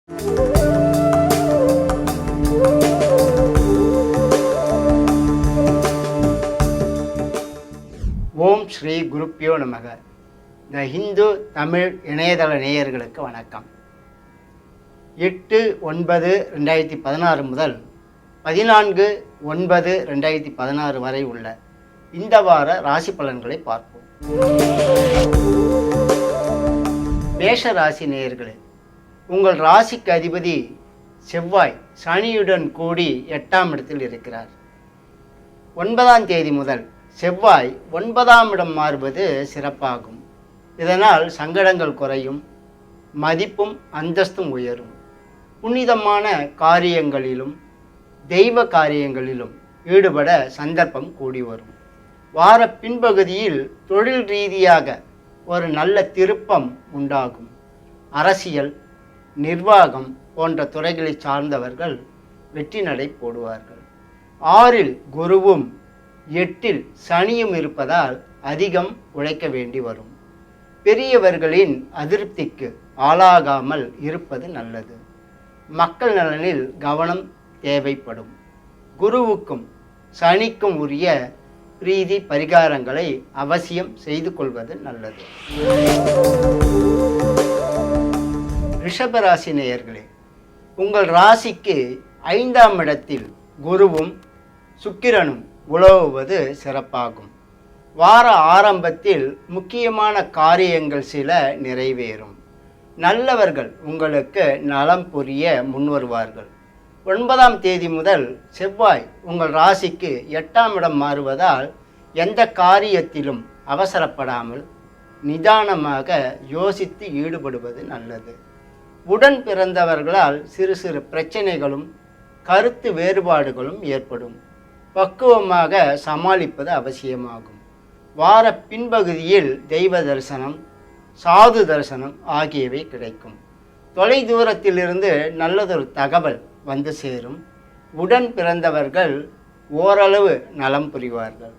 ஓம் ஸ்ரீ குருப்பியோ நமக. த ஹிந்து தமிழ் இணையதள நேயர்களுக்கு வணக்கம். 8/9/2016 முதல் 14/9/2016 வரை உள்ள இந்த வார ராசி பலன்களை பார்ப்போம். மேஷ ராசி நேயர்களே, உங்கள் ராசிக்கு அதிபதி செவ்வாய் சனியுடன் கூடி 8ஆம் இடத்தில் இருக்கிறார். 9ஆம் தேதி முதல் செவ்வாய் 9ஆம் இடம் மாறுவது சிறப்பாகும். இதனால் சங்கடங்கள் குறையும், மதிப்பும் அந்தஸ்தும் உயரும். புனிதமான காரியங்களிலும் தெய்வ காரியங்களிலும் ஈடுபட சந்தர்ப்பம் கூடி வரும். வார பின்பகுதியில் தொழில் ரீதியாக ஒரு நல்ல திருப்பம் உண்டாகும். அரசியல், நிர்வாகம் போன்ற துறைகளை சார்ந்தவர்கள் வெற்றி நடை போடுவார்கள். 6இல் குருவும் 8இல் சனியும் இருப்பதால் அதிகம் உழைக்க வேண்டி வரும். பெரியவர்களின் அதிருப்திக்கு ஆளாகாமல் இருப்பது நல்லது. மக்கள் நலனில் கவனம் தேவைப்படும். குருவுக்கும் சனிக்கும் உரிய பிரீதி பரிகாரங்களை அவசியம் செய்து கொள்வது நல்லது. ரிஷபராசி நேயர்களே, உங்கள் ராசிக்கு 5ஆம் இடத்தில் குருவும் சுக்கிரனும் உலவுவது சிறப்பாகும். வார ஆரம்பத்தில் முக்கியமான காரியங்கள் சில நிறைவேறும். நல்லவர்கள் உங்களுக்கு நலம் புரிய முன்வருவார்கள். 9ஆம் தேதி முதல் செவ்வாய் உங்கள் ராசிக்கு 8ஆம் இடம் மாறுவதால் எந்த காரியத்திலும் அவசரப்படாமல் நிதானமாக யோசித்து ஈடுபடுவது நல்லது. உடன் பிறந்தவர்களால் சிறு சிறு பிரச்சனைகளும் கருத்து வேறுபாடுகளும் ஏற்படும். பக்குவமாக சமாளிப்பது அவசியமாகும். வார பின்பகுதியில் தெய்வ தரிசனம், சாது தரிசனம் ஆகியவை கிடைக்கும். தொலை தூரத்திலிருந்து நல்லதொரு தகவல் வந்து சேரும். உடன் பிறந்தவர்கள் ஓரளவு நலம் புரிவார்கள்.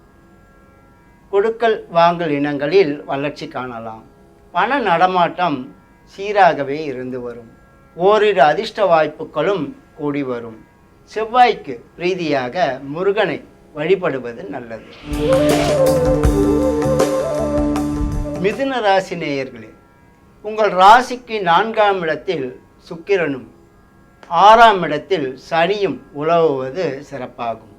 கொடுக்கல் வாங்கல் இனங்களில் வளர்ச்சி காணலாம். பண நடமாட்டம் சீராகவே இருந்து வரும். ஓரிரு அதிர்ஷ்ட வாய்ப்புகளும் கூடி வரும். செவ்வாய்க்கு பிரீதியாக முருகனை வழிபடுவது நல்லது. மிதுன ராசி நேயர்களே, உங்கள் ராசிக்கு 4ஆம் இடத்தில் சுக்கிரனும் 6ஆம் இடத்தில் சனியும் உலவுவது சிறப்பாகும்.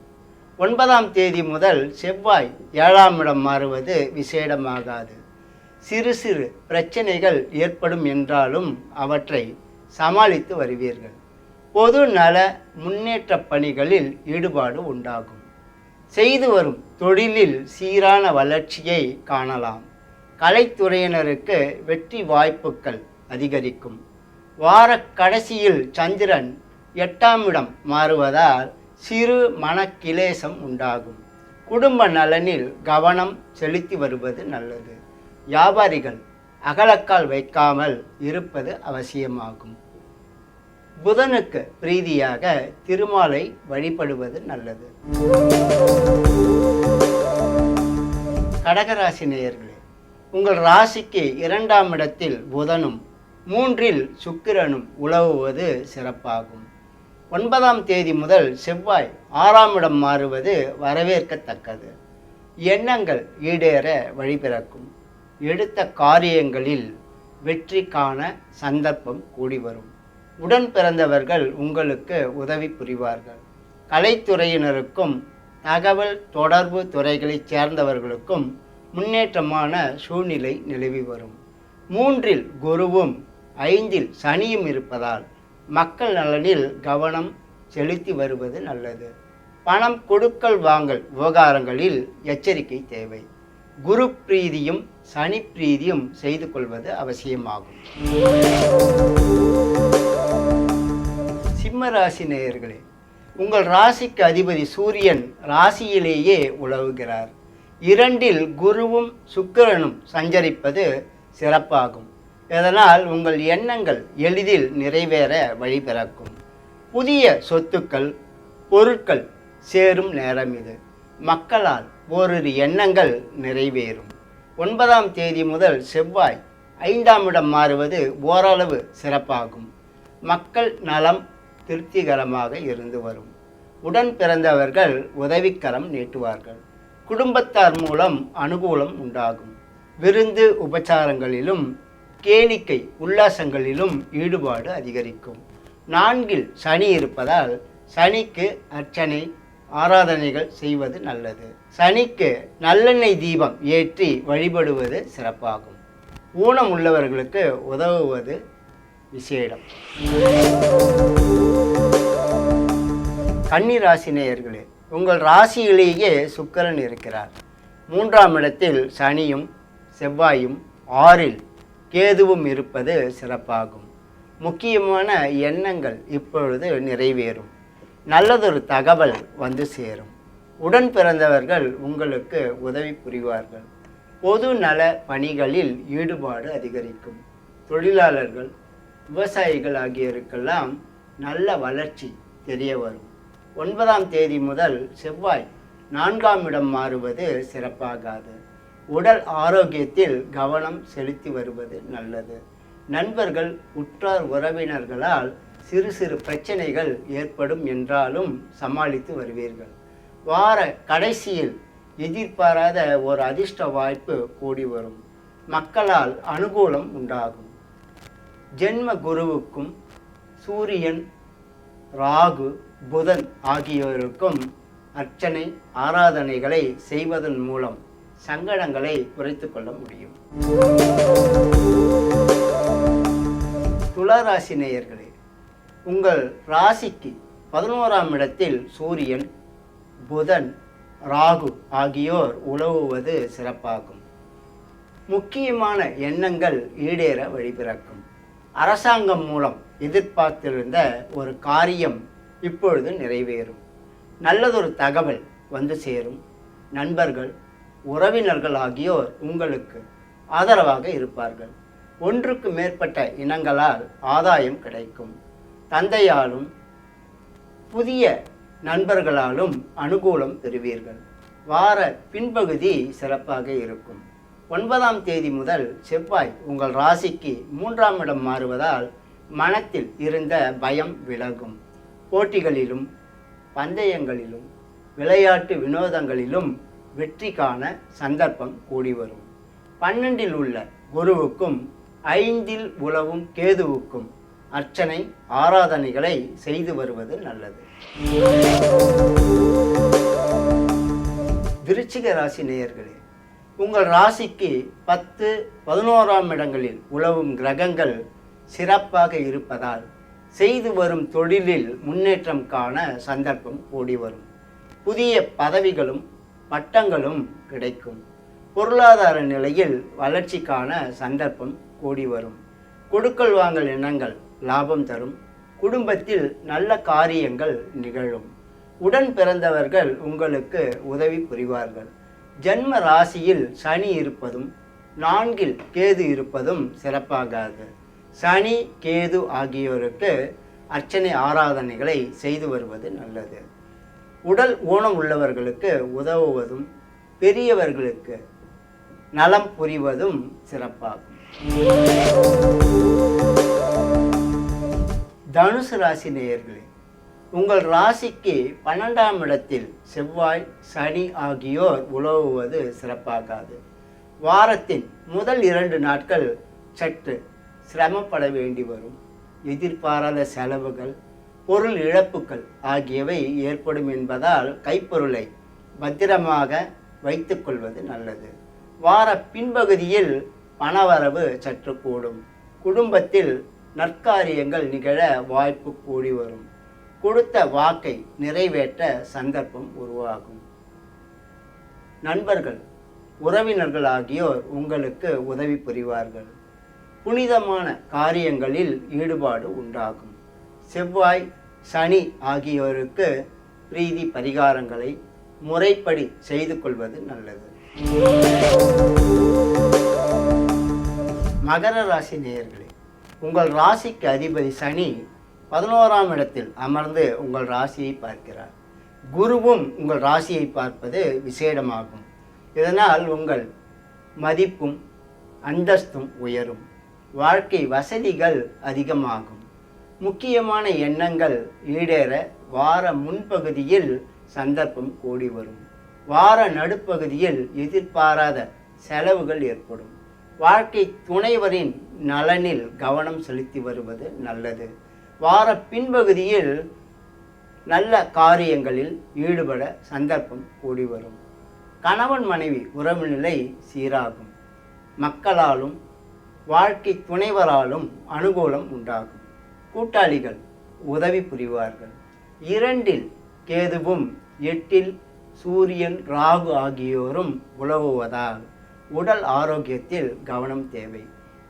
9ஆம் தேதி முதல் செவ்வாய் 7ஆம் இடம் மாறுவது விசேடமாகாது. சிறு சிறு பிரச்சனைகள் ஏற்படும் என்றாலும் அவற்றை சமாளித்து வருவீர்கள். பொது நல முன்னேற்ற பணிகளில் ஈடுபாடு உண்டாகும். செய்து வரும் தொழிலில் சீரான வளர்ச்சியை காணலாம். கலைத்துறையினருக்கு வெற்றி வாய்ப்புகள் அதிகரிக்கும். வார கடைசியில் சந்திரன் 8ஆம் இடம் மாறுவதால் சிறு மனக்கிலேசம் உண்டாகும். குடும்ப நலனில் கவனம் செலுத்தி வருவது நல்லது. வியாபாரிகள் அகலக்கால் வைக்காமல் இருப்பது அவசியமாகும். புதனுக்கு பிரீதியாக திருமாலை வழிபடுவது நல்லது. கடகராசி நேயர்களே, உங்கள் ராசிக்கு 2ஆம் இடத்தில் புதனும் 3இல் சுக்கிரனும் உலவுவது சிறப்பாகும். 9ஆம் தேதி முதல் செவ்வாய் 6ஆம் இடம் மாறுவது வரவேற்கத்தக்கது. எண்ணங்கள் ஈடேற வழிபிறக்கும். எடுத்த காரியங்களில் வெற்றி காண சந்தர்ப்பம் கூடி வரும். உடன் பிறந்தவர்கள் உங்களுக்கு உதவி புரிவார்கள். கலைத்துறையினருக்கும் தகவல் தொடர்பு துறைகளைச் சேர்ந்தவர்களுக்கும் முன்னேற்றமான சூழ்நிலை நிலவி வரும். 3இல் குருவும் 5இல் சனியும் இருப்பதால் மக்கள் நலனில் கவனம் செலுத்தி வருவது நல்லது. பணம் கொடுக்கல் வாங்கல் விவகாரங்களில் எச்சரிக்கை தேவை. குரு பிரீதியும் சனி பிரீதியும் செய்து கொள்வது அவசியமாகும். சிம்ம ராசி நேயர்களே, உங்கள் ராசிக்கு அதிபதி சூரியன் ராசியிலேயே உலவுகிறார். 2இல் குருவும் சுக்கிரனும் சஞ்சரிப்பது சிறப்பாகும். இதனால் உங்கள் எண்ணங்கள் எளிதில் நிறைவேற வழிபிறக்கும். புதிய சொத்துக்கள், பொருட்கள் சேரும் நேரம் இது. மக்களால் ஓரிரு எண்ணங்கள் நிறைவேறும். 9ஆம் தேதி முதல் செவ்வாய் 5ஆம் இடம் மாறுவது ஓரளவு சிறப்பாகும். மக்கள் நலம் திருப்திகரமாக இருந்து வரும். உடன் பிறந்தவர்கள் உதவிக்கரம் நீட்டுவார்கள். குடும்பத்தார் மூலம் அனுகூலம் உண்டாகும். விருந்து உபச்சாரங்களிலும் கேளிக்கை உல்லாசங்களிலும் ஈடுபாடு அதிகரிக்கும். 4 சனி இருப்பதால் சனிக்கு அர்ச்சனை ஆராதனைகள் செய்வது நல்லது. சனிக்கு நல்லெண்ணெய் தீபம் ஏற்றி வழிபடுவது சிறப்பாகும். ஊனம் உள்ளவர்களுக்கு உதவுவது விசேடம். கன்னி ராசி நேயர்களே, உங்கள் ராசியிலேயே சுக்கிரன் இருக்கிறார். 3ஆம் இடத்தில் சனியும் செவ்வாயும் 6இல் கேதுவும் இருப்பது சிறப்பாகும். முக்கியமான எண்ணங்கள் இப்பொழுது நிறைவேறும். நல்லதொரு தகவல் வந்து சேரும். உடன் பிறந்தவர்கள் உங்களுக்கு உதவி புரிவார்கள். பொது நல பணிகளில் ஈடுபாடு அதிகரிக்கும். தொழிலாளர்கள் விவசாயிகள் ஆகியோருக்கெல்லாம் நல்ல வளர்ச்சி தெரிய வரும். 9ஆம் தேதி முதல் செவ்வாய் 4ஆம் இடம் மாறுவது சிறப்பாகாது. உடல் ஆரோக்கியத்தில் கவனம் செலுத்தி வருவது நல்லது. நண்பர்கள் உற்றார் உறவினர்களால் சிறு சிறு பிரச்சனைகள் ஏற்படும் என்றாலும் சமாளித்து வருவீர்கள். வார கடைசியில் எதிர்பாராத ஒரு அதிர்ஷ்ட வாய்ப்பு கூடி வரும். மக்களால் அனுகூலம் உண்டாகும். ஜென்ம குருவுக்கும் சூரியன், ராகு, புதன் ஆகியோருக்கும் அர்ச்சனை ஆராதனைகளை செய்வதன் மூலம் சங்கடங்களை குறைத்து கொள்ள முடியும். துளாராசி நேயர்களே, உங்கள் ராசிக்கு 11ஆம் இடத்தில் சூரியன், புதன், ராகு ஆகியோர் உலவுவது சிறப்பாகும். முக்கியமான எண்ணங்கள் ஈடேற வழிபிறக்கும். அரசாங்கம் மூலம் எதிர்பார்த்திருந்த ஒரு காரியம் இப்பொழுது நிறைவேறும். நல்லதொரு தகவல் வந்து சேரும். நண்பர்கள், உறவினர்கள் ஆகியோர் உங்களுக்கு ஆதரவாக இருப்பார்கள். ஒன்றுக்கு மேற்பட்ட இனங்களால் ஆதாயம் கிடைக்கும். தந்தையாலும் புதிய நண்பர்களாலும் அனுகூலம் பெறுவீர்கள். வார பின்பகுதி சிறப்பாக இருக்கும். 9ஆம் தேதி முதல் செவ்வாய் உங்கள் ராசிக்கு 3ஆம் இடம் மாறுவதால் மனத்தில் இருந்த பயம் விலகும். போட்டிகளிலும் பந்தயங்களிலும் விளையாட்டு வினோதங்களிலும் வெற்றி காண சந்தர்ப்பம் கூடி வரும். 12இல் உள்ள குருவுக்கும் 5இல் உலவும் கேதுவுக்கும் அர்ச்சனை ஆராதனைகளை செய்து வருவது நல்லது. விருச்சிக ராசி நேயர்களே, உங்கள் ராசிக்கு 10, 11ஆம் இடங்களில் உலவும் கிரகங்கள் சிறப்பாக இருப்பதால் செய்து வரும் தொழிலில் முன்னேற்றம் காண சந்தர்ப்பம் கூடி வரும். புதிய பதவிகளும் பட்டங்களும் கிடைக்கும். பொருளாதார நிலையில் வளர்ச்சிக்கான சந்தர்ப்பம் கூடி வரும். கொடுக்கல் வாங்கல் எண்ணங்கள் லாபம் தரும். குடும்பத்தில் நல்ல காரியங்கள் நிகழும். உடன் பிறந்தவர்கள் உங்களுக்கு உதவி புரிவார்கள். ஜன்ம ராசியில் சனி இருப்பதும் 4இல் கேது இருப்பதும் சிறப்பாகாது. சனி, கேது ஆகியோருக்கு அர்ச்சனை ஆராதனைகளை செய்து வருவது நல்லது. உடல் ஊனம் உள்ளவர்களுக்கு உதவுவதும் பெரியவர்களுக்கு நலம் புரிவதும் சிறப்பாகும். தனுசு ராசி நேயர்களே, உங்கள் ராசிக்கு 12ஆம் இடத்தில் செவ்வாய், சனி ஆகியோர் உலவுவது சிறப்பாகாது. வாரத்தின் முதல் 2 நாட்கள் சற்று சிரமப்பட வேண்டி வரும். எதிர்பாராத செலவுகள், பொருள் இழப்புகள் ஆகியவை ஏற்படும் என்பதால் கைப்பொருளை பத்திரமாக வைத்துக்கொள்வது நல்லது. வார பின்பகுதியில் பணவரவு சற்று கூடும். குடும்பத்தில் நற்காரியங்கள் நிகழ வாய்ப்பு கூடி வரும். கொடுத்த வாக்கை நிறைவேற்ற சந்தர்ப்பம் உருவாகும். நண்பர்கள், உறவினர்கள் ஆகியோர் உங்களுக்கு உதவி புரிவார்கள். புனிதமான காரியங்களில் ஈடுபாடு உண்டாகும். செவ்வாய், சனி ஆகியோருக்கு பிரீதி பரிகாரங்களை முறைப்படி செய்து கொள்வது நல்லது. மகர ராசி நேயர்களே, உங்கள் ராசிக்கு அதிபதி சனி 11ஆம் இடத்தில் அமர்ந்து உங்கள் ராசியை பார்க்கிறார். குருவும் உங்கள் ராசியை பார்ப்பது விசேடமாகும். இதனால் உங்கள் மதிப்பும் அந்தஸ்தும் உயரும். வாழ்க்கை வசதிகள் அதிகமாகும். முக்கியமான எண்ணங்கள் ஈடேற வார முன்பகுதியில் சந்தர்ப்பம் கூடி வரும். வார நடுப்பகுதியில் எதிர்பாராத செலவுகள் ஏற்படும். வாழ்க்கை துணைவரின் நலனில் கவனம் செலுத்தி வருவது நல்லது. வார பின்பகுதியில் நல்ல காரியங்களில் ஈடுபட சந்தர்ப்பம் கூடி வரும். கணவன் மனைவி உறவு நிலை சீராகும். மக்களாலும் வாழ்க்கை துணைவராலும் அனுகூலம் உண்டாகும். கூட்டாளிகள் உதவி புரிவார்கள். 2இல் கேதுவும் 8இல் சூரியன் ராகு ஆகியோரும் உலவுவதால் உடல் ஆரோக்கியத்தில் கவனம் தேவை.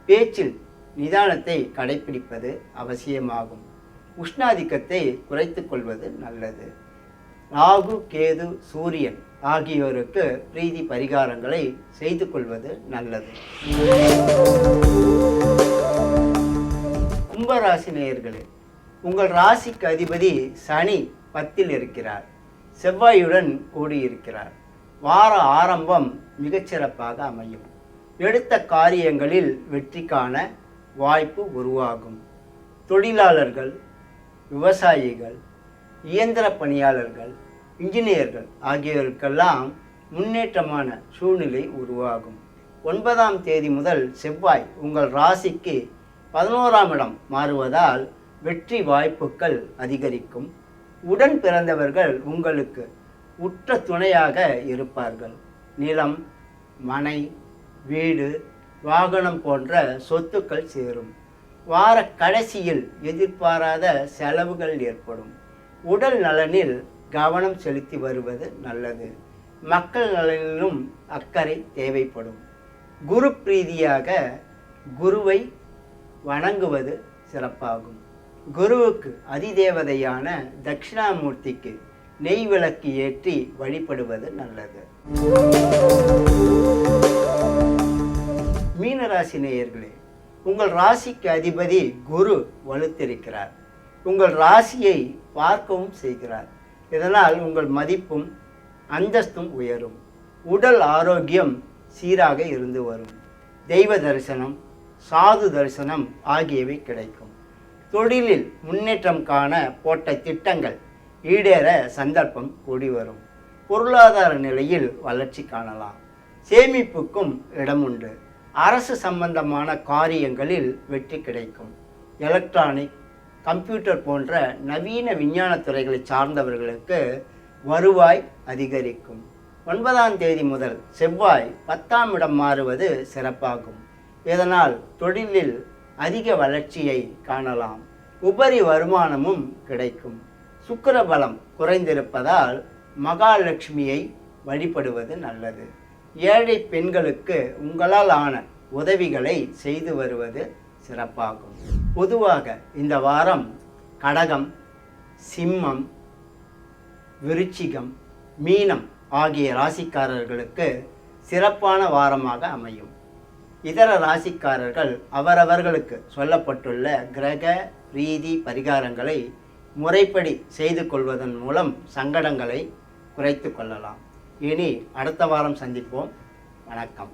பேச்சில் நிதானத்தை கடைபிடிப்பது அவசியமாகும். உஷ்ணாதிக்கத்தை குறைத்து கொள்வது நல்லது. ராகு கேது சூரியன் ஆகியோருக்கு பிரீதி பரிகாரங்களை செய்து கொள்வது நல்லது. கும்பராசி நேயர்களே, உங்கள் ராசிக்கு அதிபதி சனி 10இல் இருக்கிறார். செவ்வாயுடன் கூடியிருக்கிறார். வார ஆரம்பம் மிகச்சிறப்பாக அமையும். எடுத்த காரியங்களில் வெற்றி காண வாய்ப்பு உருவாகும். தொழிலாளர்கள், விவசாயிகள், இயந்திர பணியாளர்கள், இன்ஜினியர்கள் ஆகியோருக்கெல்லாம் முன்னேற்றமான சூழ்நிலை உருவாகும். 9ஆம் தேதி முதல் செவ்வாய் உங்கள் ராசிக்கு 11ஆம் இடம் மாறுவதால் வெற்றி வாய்ப்புகள் அதிகரிக்கும். உடன் பிறந்தவர்கள் உங்களுக்கு உற்ற துணையாக இருப்பார்கள். நிலம், மனை, வீடு, வாகனம் போன்ற சொத்துக்கள் சேரும். வார கடைசியில் எதிர்பாராத செலவுகள் ஏற்படும். உடல் நலனில் கவனம் செலுத்தி வருவது நல்லது. மக்கள் நலனிலும் அக்கறை தேவைப்படும். குரு பிரீதியாக குருவை வணங்குவது சிறப்பாகும். குருவுக்கு அதிதேவதையான தட்சிணாமூர்த்திக்கு நெய் விளக்கு ஏற்றி வழிபடுவது நல்லது. மீனராசி நேயர்களே, உங்கள் ராசிக்கு அதிபதி குரு வலுத்திருக்கிறார். உங்கள் ராசியை பார்க்கவும் செய்கிறார். இதனால் உங்கள் மதிப்பும் அந்தஸ்தும் உயரும். உடல் ஆரோக்கியம் சீராக இருந்து வரும். தெய்வ தரிசனம், சாது தரிசனம் ஆகியவை கிடைக்கும். தொழிலில் முன்னேற்றம் காண போட்ட திட்டங்கள் ஈடேற சந்தர்ப்பம் கூடி வரும். பொருளாதார நிலையில் வளர்ச்சி காணலாம். சேமிப்புக்கும் இடம் உண்டு. அரசு சம்பந்தமான காரியங்களில் வெற்றி கிடைக்கும். எலக்ட்ரானிக், கம்ப்யூட்டர் போன்ற நவீன விஞ்ஞான துறைகளை சார்ந்தவர்களுக்கு வருவாய் அதிகரிக்கும். 9ஆம் தேதி முதல் செவ்வாய் 10ஆம் இடம் மாறுவது சிறப்பாகும். இதனால் தொழிலில் அதிக வளர்ச்சியை காணலாம். உபரி வருமானமும் கிடைக்கும். சுக்கிர பலம் குறைந்திருப்பதால் மகாலட்சுமியை வழிபடுவது நல்லது. ஏழை பெண்களுக்கு உங்களால் ஆன உதவிகளை செய்து வருவது சிறப்பாகும். பொதுவாக இந்த வாரம் கடகம், சிம்மம், விருச்சிகம், மீனம் ஆகிய ராசிக்காரர்களுக்கு சிறப்பான வாரமாக அமையும். இதர ராசிக்காரர்கள் அவரவர்களுக்கு சொல்லப்பட்டுள்ள கிரக ரீதி பரிகாரங்களை முறைப்படி செய்து கொள்வதன் மூலம் சங்கடங்களை குறைத்து கொள்ளலாம். இனி அடுத்த வாரம் சந்திப்போம். வணக்கம்.